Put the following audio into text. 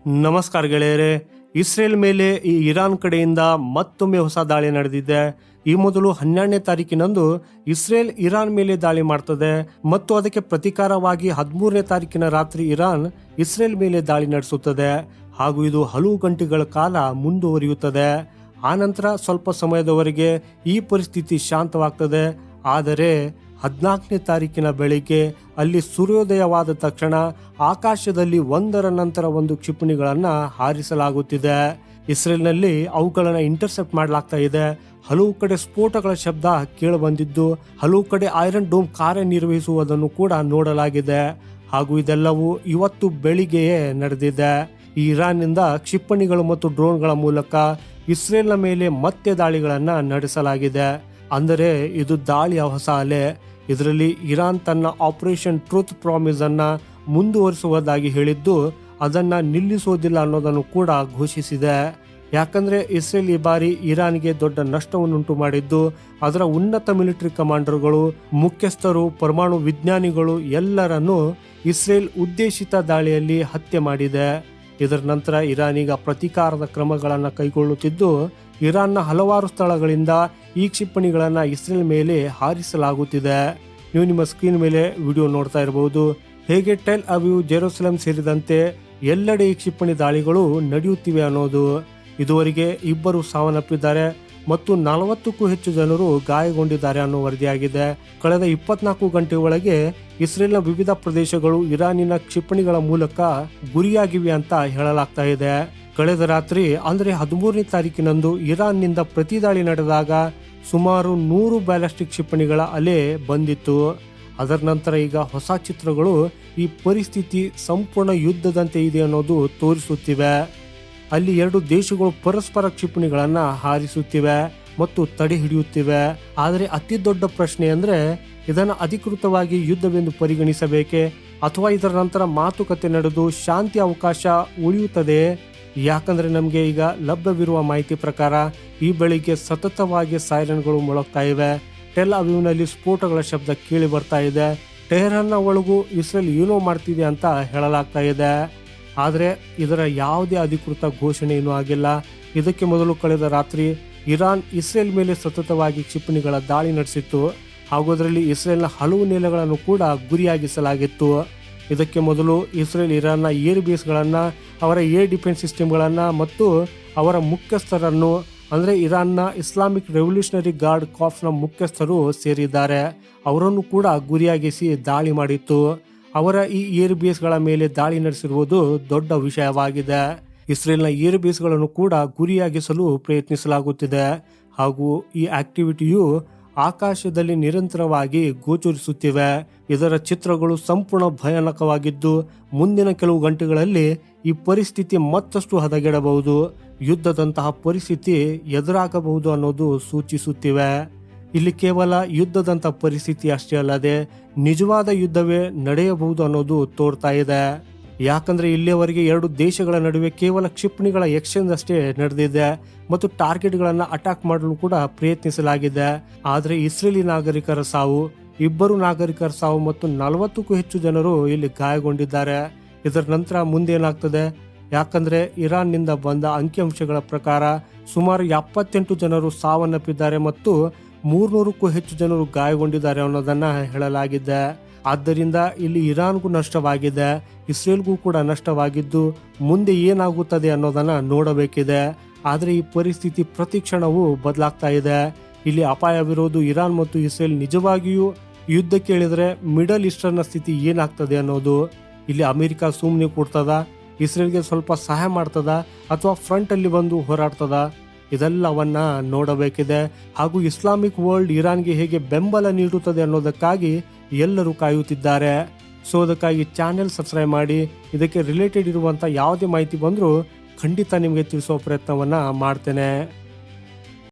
ನಮಸ್ಕಾರ ಗೆಳೆಯರೆ. ಇಸ್ರೇಲ್ ಮೇಲೆ ಈ ಇರಾನ್ ಕಡೆಯಿಂದ ಮತ್ತೊಮ್ಮೆ ಹೊಸ ದಾಳಿ ನಡೆದಿದೆ. ಈ ಮೊದಲು 12ನೇ ತಾರೀಕಿನಂದು ಇಸ್ರೇಲ್ ಇರಾನ್ ಮೇಲೆ ದಾಳಿ ಮಾಡ್ತದೆ ಮತ್ತು ಅದಕ್ಕೆ ಪ್ರತೀಕಾರವಾಗಿ 13ನೇ ತಾರೀಕಿನ ರಾತ್ರಿ ಇರಾನ್ ಇಸ್ರೇಲ್ ಮೇಲೆ ದಾಳಿ ನಡೆಸುತ್ತದೆ ಹಾಗೂ ಇದು ಹಲವು ಗಂಟೆಗಳ ಕಾಲ ಮುಂದುವರಿಯುತ್ತದೆ. ಆನಂತರ ಸ್ವಲ್ಪ ಸಮಯದವರೆಗೆ ಈ ಪರಿಸ್ಥಿತಿ ಶಾಂತವಾಗ್ತದೆ. ಆದರೆ 14ನೇ ತಾರೀಕಿನ ಬೆಳಿಗ್ಗೆ ಅಲ್ಲಿ ಸೂರ್ಯೋದಯವಾದ ತಕ್ಷಣ ಆಕಾಶದಲ್ಲಿ ಒಂದರ ನಂತರ ಒಂದು ಕ್ಷಿಪಣಿಗಳನ್ನು ಹಾರಿಸಲಾಗುತ್ತಿದೆ. ಇಸ್ರೇಲ್ನಲ್ಲಿ ಅವುಗಳನ್ನು ಇಂಟರ್ಸೆಪ್ಟ್ ಮಾಡಲಾಗ್ತಾ ಇದೆ. ಹಲವು ಕಡೆ ಸ್ಫೋಟಗಳ ಶಬ್ದ ಕೇಳಿಬಂದಿದ್ದು, ಹಲವು ಕಡೆ ಐರನ್ ಡೋಮ್ ಕಾರ್ಯನಿರ್ವಹಿಸುವುದನ್ನು ಕೂಡ ನೋಡಲಾಗಿದೆ. ಹಾಗೂ ಇದೆಲ್ಲವೂ ಇವತ್ತು ಬೆಳಿಗ್ಗೆಯೇ ನಡೆದಿದೆ. ಈ ಇರಾನ್ನಿಂದ ಕ್ಷಿಪಣಿಗಳು ಮತ್ತು ಡ್ರೋನ್ಗಳ ಮೂಲಕ ಇಸ್ರೇಲ್ನ ಮೇಲೆ ಮತ್ತೆ ದಾಳಿಗಳನ್ನು ನಡೆಸಲಾಗಿದೆ. ಅಂದರೆ ಇದು ದಾಳಿಯ ಹೊಸ ಅಲೆ. ಇದರಲ್ಲಿ ಇರಾನ್ ತನ್ನ ಆಪರೇಷನ್ ಟ್ರೂತ್ ಪ್ರಾಮಿಸ್ ಅನ್ನ ಮುಂದುವರಿಸುವುದಾಗಿ ಹೇಳಿದ್ದು, ಅದನ್ನ ನಿಲ್ಲಿಸುವುದಿಲ್ಲ ಅನ್ನೋದನ್ನು ಕೂಡ ಘೋಷಿಸಿದೆ. ಯಾಕಂದ್ರೆ ಇಸ್ರೇಲ್ ಈ ಬಾರಿ ಇರಾನ್ಗೆ ದೊಡ್ಡ ನಷ್ಟವನ್ನುಂಟು ಮಾಡಿದ್ದು, ಅದರ ಉನ್ನತ ಮಿಲಿಟರಿ ಕಮಾಂಡರ್ಗಳು, ಮುಖ್ಯಸ್ಥರು, ಪರಮಾಣು ವಿಜ್ಞಾನಿಗಳು ಎಲ್ಲರನ್ನೂ ಇಸ್ರೇಲ್ ಉದ್ದೇಶಿತ ದಾಳಿಯಲ್ಲಿ ಹತ್ಯೆ ಮಾಡಿದೆ. ಇದರ ನಂತರ ಇರಾನ್ ಈಗ ಪ್ರತೀಕಾರದ ಕ್ರಮಗಳನ್ನು ಕೈಗೊಳ್ಳುತ್ತಿದ್ದು, ಇರಾನ್ನ ಹಲವಾರು ಸ್ಥಳಗಳಿಂದ ಈ ಕ್ಷಿಪಣಿಗಳನ್ನು ಇಸ್ರೇಲ್ ಮೇಲೆ ಹಾರಿಸಲಾಗುತ್ತಿದೆ. ನೀವು ನಿಮ್ಮ ಸ್ಕ್ರೀನ್ ಮೇಲೆ ವಿಡಿಯೋ ನೋಡ್ತಾ ಇರಬಹುದು. ಹೇಗೆ ಟೆಲ್ ಅವೀವ್, ಜೆರುಸಲೆಂ ಸೇರಿದಂತೆ ಎಲ್ಲೆಡೆ ಈ ಕ್ಷಿಪಣಿ ದಾಳಿಗಳು ನಡೆಯುತ್ತಿವೆ ಅನ್ನೋದು. ಇದುವರೆಗೆ 2 ಸಾವನ್ನಪ್ಪಿದ್ದಾರೆ ಮತ್ತು 40ಕ್ಕೂ ಹೆಚ್ಚು ಜನರು ಗಾಯಗೊಂಡಿದ್ದಾರೆ ಅನ್ನೋ ವರದಿಯಾಗಿದೆ. ಕಳೆದ 24 ಗಂಟೆ ಒಳಗೆ ಇಸ್ರೇಲ್ನ ವಿವಿಧ ಪ್ರದೇಶಗಳು ಇರಾನಿನ ಕ್ಷಿಪಣಿಗಳ ಮೂಲಕ ಗುರಿಯಾಗಿವೆ ಅಂತ ಹೇಳಲಾಗ್ತಾ ಇದೆ. ಕಳೆದ ರಾತ್ರಿ ಅಂದ್ರೆ 13ನೇ ತಾರೀಕಿನಂದು ಇರಾನ್ನಿಂದ ಪ್ರತಿ ದಾಳಿ ನಡೆದಾಗ ಸುಮಾರು 100 ಬ್ಯಾಲಿಸ್ಟಿಕ್ ಕ್ಷಿಪಣಿಗಳ ಅಲೆ ಬಂದಿತ್ತು. ಅದರ ನಂತರ ಈಗ ಹೊಸ ಚಿತ್ರಗಳು ಈ ಪರಿಸ್ಥಿತಿ ಸಂಪೂರ್ಣ ಯುದ್ಧದಂತೆ ಇದೆ ಅನ್ನೋದು ತೋರಿಸುತ್ತಿವೆ. ಅಲ್ಲಿ 2 ದೇಶಗಳು ಪರಸ್ಪರ ಕ್ಷಿಪಣಿಗಳನ್ನ ಹಾರಿಸುತ್ತಿವೆ ಮತ್ತು ತಡೆ ಹಿಡಿಯುತ್ತಿವೆ. ಆದರೆ ಅತಿ ದೊಡ್ಡ ಪ್ರಶ್ನೆ ಅಂದ್ರೆ, ಇದನ್ನು ಅಧಿಕೃತವಾಗಿ ಯುದ್ಧವೆಂದು ಪರಿಗಣಿಸಬೇಕೆ ಅಥವಾ ಇದರ ನಂತರ ಮಾತುಕತೆ ನಡೆದು ಶಾಂತಿ ಅವಕಾಶ ಉಳಿಯುತ್ತದೆ? ಯಾಕಂದ್ರೆ ನಮಗೆ ಈಗ ಲಭ್ಯವಿರುವ ಮಾಹಿತಿ ಪ್ರಕಾರ ಈ ಬೆಳಿಗ್ಗೆ ಸತತವಾಗಿ ಸೈರನ್ಗಳು ಮೊಳಗ್ತಾ ಇವೆ. ಟೆಲ್ ಅವೀವ್ನಲ್ಲಿ ಸ್ಫೋಟಗಳ ಶಬ್ದ ಕೇಳಿ ಬರ್ತಾ ಇದೆ. ಟೆಹರಾನ್ನ ಒಳಗೂ ಇಸ್ರೇಲ್ ಏನೋ ಮಾಡ್ತಿದೆ ಅಂತ ಹೇಳಲಾಗ್ತಾ ಇದೆ. ಆದರೆ ಇದರ ಯಾವುದೇ ಅಧಿಕೃತ ಘೋಷಣೆ ಇನ್ನೂ ಆಗಿಲ್ಲ. ಇದಕ್ಕೆ ಮೊದಲು ಕಳೆದ ರಾತ್ರಿ ಇರಾನ್ ಇಸ್ರೇಲ್ ಮೇಲೆ ಸತತವಾಗಿ ಕ್ಷಿಪಣಿಗಳ ದಾಳಿ ನಡೆಸಿತ್ತು ಹಾಗೂ ಅದರಲ್ಲಿ ಇಸ್ರೇಲ್ನ ಹಲವು ನೆಲೆಗಳನ್ನು ಕೂಡ ಗುರಿಯಾಗಿಸಲಾಗಿತ್ತು. ಇದಕ್ಕೆ ಮೊದಲು ಇಸ್ರೇಲ್ ಇರಾನ್ನ ಏರ್ ಬೇಸ್ಗಳನ್ನು, ಅವರ ಏರ್ ಡಿಫೆನ್ಸ್ ಸಿಸ್ಟಮ್ಗಳನ್ನು ಮತ್ತು ಅವರ ಮುಖ್ಯಸ್ಥರನ್ನು, ಅಂದರೆ ಇರಾನ್ನ ಇಸ್ಲಾಮಿಕ್ ರೆವಲ್ಯೂಷನರಿ ಗಾರ್ಡ್ ಕಾರ್ಪ್ಸ್ನ ಮುಖ್ಯಸ್ಥರು ಸೇರಿದ್ದಾರೆ, ಅವರನ್ನು ಕೂಡ ಗುರಿಯಾಗಿಸಿ ದಾಳಿ ಮಾಡಿತ್ತು. ಅವರ ಈ ಏರ್ ಬೇಸ್ಗಳ ಮೇಲೆ ದಾಳಿ ನಡೆಸಿರುವುದು ದೊಡ್ಡ ವಿಷಯವಾಗಿದೆ. ಇಸ್ರೇಲ್ನ ಏರ್ ಬೇಸ್ಗಳನ್ನು ಕೂಡ ಗುರಿಯಾಗಿಸಲು ಪ್ರಯತ್ನಿಸಲಾಗುತ್ತಿದೆ ಹಾಗೂ ಈ ಆಕ್ಟಿವಿಟಿಯು ಆಕಾಶದಲ್ಲಿ ನಿರಂತರವಾಗಿ ಗೋಚರಿಸುತ್ತಿವೆ. ಇದರ ಚಿತ್ರಗಳು ಸಂಪೂರ್ಣ ಭಯಾನಕವಾಗಿದ್ದು, ಮುಂದಿನ ಕೆಲವು ಗಂಟೆಗಳಲ್ಲಿ ಈ ಪರಿಸ್ಥಿತಿ ಮತ್ತಷ್ಟು ಹದಗೆಡಬಹುದು, ಯುದ್ಧದಂತಹ ಪರಿಸ್ಥಿತಿ ಎದುರಾಗಬಹುದು ಅನ್ನೋದು ಸೂಚಿಸುತ್ತಿವೆ. ಇಲ್ಲಿ ಕೇವಲ ಯುದ್ಧದಂತ ಪರಿಸ್ಥಿತಿ ಅಷ್ಟೇ ಅಲ್ಲದೆ ನಿಜವಾದ ಯುದ್ಧವೇ ನಡೆಯಬಹುದು ಅನ್ನೋದು ತೋರ್ತಾ ಇದೆ. ಯಾಕಂದ್ರೆ ಇಲ್ಲಿಯವರೆಗೆ 2 ದೇಶಗಳ ನಡುವೆ ಕೇವಲ ಕ್ಷಿಪಣಿಗಳ ಎಕ್ಸ್ಚೇಂಜ್ ಅಷ್ಟೇ ನಡೆದಿದೆ ಮತ್ತು ಟಾರ್ಗೆಟ್ಗಳನ್ನ ಅಟ್ಯಾಕ್ ಮಾಡಲು ಕೂಡ ಪ್ರಯತ್ನಿಸಲಾಗಿದೆ. ಆದರೆ ಇಸ್ರೇಲಿ ನಾಗರಿಕರ ಸಾವು, 2 ನಾಗರಿಕರ ಸಾವು ಮತ್ತು 40ಕ್ಕೂ ಹೆಚ್ಚು ಜನರು ಇಲ್ಲಿ ಗಾಯಗೊಂಡಿದ್ದಾರೆ. ಇದರ ನಂತರ ಮುಂದೇನಾಗ್ತದೆ? ಯಾಕಂದ್ರೆ ಇರಾನ್ನಿಂದ ಬಂದ ಅಂಕಿಅಂಶಗಳ ಪ್ರಕಾರ ಸುಮಾರು 78 ಜನರು ಸಾವನ್ನಪ್ಪಿದ್ದಾರೆ ಮತ್ತು 300ಕ್ಕೂ ಹೆಚ್ಚು ಜನರು ಗಾಯಗೊಂಡಿದ್ದಾರೆ ಅನ್ನೋದನ್ನ ಹೇಳಲಾಗಿದೆ. ಆದ್ದರಿಂದ ಇಲ್ಲಿ ಇರಾನ್ಗೂ ನಷ್ಟವಾಗಿದೆ, ಇಸ್ರೇಲ್ಗೂ ಕೂಡ ನಷ್ಟವಾಗಿದ್ದು, ಮುಂದೆ ಏನಾಗುತ್ತದೆ ಅನ್ನೋದನ್ನ ನೋಡಬೇಕಿದೆ. ಆದರೆ ಈ ಪರಿಸ್ಥಿತಿ ಪ್ರತಿ ಕ್ಷಣವೂ ಬದಲಾಗ್ತಾ ಇದೆ. ಇಲ್ಲಿ ಅಪಾಯವಿರೋದು ಇರಾನ್ ಮತ್ತು ಇಸ್ರೇಲ್ ನಿಜವಾಗಿಯೂ ಯುದ್ಧಕ್ಕೆ ಇಳಿದ್ರೆ ಮಿಡಲ್ ಈಸ್ಟರ್ನ ಸ್ಥಿತಿ ಏನಾಗ್ತದೆ ಅನ್ನೋದು. ಇಲ್ಲಿ ಅಮೆರಿಕ ಸುಮ್ಮನೆ ಕೊಡ್ತದ, ಇಸ್ರೇಲ್ಗೆ ಸ್ವಲ್ಪ ಸಹಾಯ ಮಾಡ್ತದ ಅಥವಾ ಫ್ರಂಟ್ ಅಲ್ಲಿ ಬಂದು ಹೋರಾಡ್ತದ? ಇದೆಲ್ಲವನ್ನ ನೋಡಬೇಕಿದೆ. ಹಾಗೂ ಇಸ್ಲಾಮಿಕ್ ವರ್ಲ್ಡ್ ಇರಾನ್ಗೆ ಹೇಗೆ ಬೆಂಬಲ ನೀಡುತ್ತದೆ ಅನ್ನೋದಕ್ಕಾಗಿ ಎಲ್ಲರೂ ಕಾಯುತ್ತಿದ್ದಾರೆ. ಸೊ ಅದಕ್ಕಾಗಿ ಚಾನೆಲ್ ಸಬ್ಸ್ಕ್ರೈಬ್ ಮಾಡಿ. ಇದಕ್ಕೆ ರಿಲೇಟೆಡ್ ಇರುವಂತ ಯಾವುದೇ ಮಾಹಿತಿ ಬಂದರೂ ಖಂಡಿತ ನಿಮಗೆ ತಿಳಿಸೋ ಪ್ರಯತ್ನವನ್ನ ಮಾಡ್ತೇನೆ.